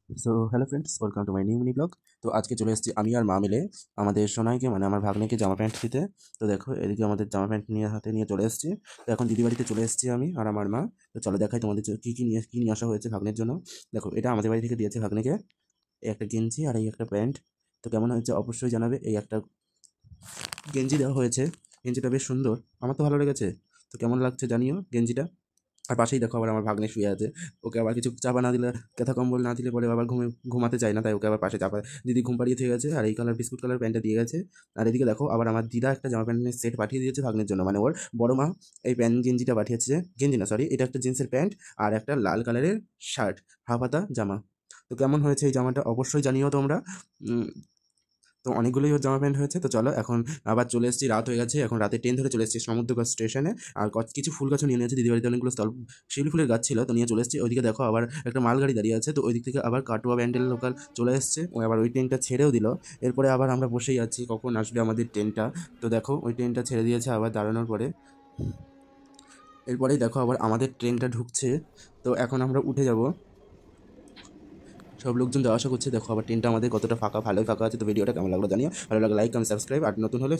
So hello friends, welcome to my new mini blog. তো আজকে চলে এসেছি আমি আর মা মিলে আমাদের সোনাইকে মানে আমার ভাগ্নেকে জামা প্যান্ট দিতে। তো দেখো এদিকে আমাদের জামা প্যান্ট নিয়ে হাতে নিয়ে চলে এসেছি। তো এখন দিদি বাড়িতে চলে এসেছি আমি আর আমার মা। তো চলো দেখাই তোমাদের কী নিয়ে আসা হয়েছে ভাগ্নের জন্য। দেখো এটা আমাদের বাড়ি থেকে দিয়েছে ভাগ্নেকে, এই একটা গেঞ্জি আর এই একটা প্যান্ট। তো কেমন হয়েছে অবশ্যই জানাবে। এই একটা গেঞ্জি দেওয়া হয়েছে, গেঞ্জিটা বেশ সুন্দর, আমার তো ভালো লেগেছে। তো কেমন লাগছে জানিও গেঞ্জিটা। আর পাশেই দেখো আবার আমার ভাগ্নে শুয়ে আছে, ওকে আবার কিছু চাপা না দিলে, কাঁথা কম্বল না দিলে পরে আবার ঘুমাতে চায় না, তাই ওকে আবার পাশে চাপা দিদি ঘুম পাড়িয়ে থেকে গেছে। আর এই কালার বিস্কুট কালার প্যান্টটা দিয়ে গেছে। আর এদিকে দেখো আবার আমার দিদা একটা জামা প্যান্টের সেট পাঠিয়ে দিয়েছে ভাগ্নের জন্য, মানে ওর বড় মা এই প্যান্ট গেঞ্জিটা পাঠিয়েছে, গেঞ্জি না সরি, এটা একটা জিন্সের প্যান্ট আর একটা লাল কালারের শার্ট, হাফ হাতা জামা। তো কেমন হয়েছে এই জামাটা অবশ্যই জানিও তোমরা। তো অনেকগুলোই ওর জামা প্যান্ট হয়েছে। তো চলো এখন আবার চলে এসেছি, রাত হয়ে গেছে, এখন রাতে ট্রেন ধরে চলে এসেছি সমুদ্রগড় স্টেশনে। আর কিছু ফুল গাছও নিয়ে নিয়েছে, দিদি বাড়িতে অনেকগুলো শিউলি ফুলের গাছ ছিল, তো নিয়ে চলে এসেছি। ওইদিকে দেখো আবার একটা মালগাড়ি দাঁড়িয়ে আছে, তো ওই দিক থেকে আবার কাটোয়া ব্যান্ডেল লোকাল চলে এসছে, ও আবার ওই ট্রেনটা ছেড়েও দিল। এরপরে আবার আমরা বসেই আছি কখন আসবে আমাদের ট্রেনটা। তো দেখো ওই ট্রেনটা ছেড়ে দিয়েছে আবার দাঁড়ানোর পরে। এরপরেই দেখো আবার আমাদের ট্রেনটা ঢুকছে। তো এখন আমরা উঠে যাব, সব লোকজন যাওয়া আসা করছে। দেখো আবার ট্রেনটা আমাদের কতটা ফাঁকা, ভালোই ফাঁকা আছে। তো ভিডিওটা কেমন লাগলো জানিও, ভালো লাগলে লাইক কমেন্ট সাবস্ক্রাইব, আর নতুন হলে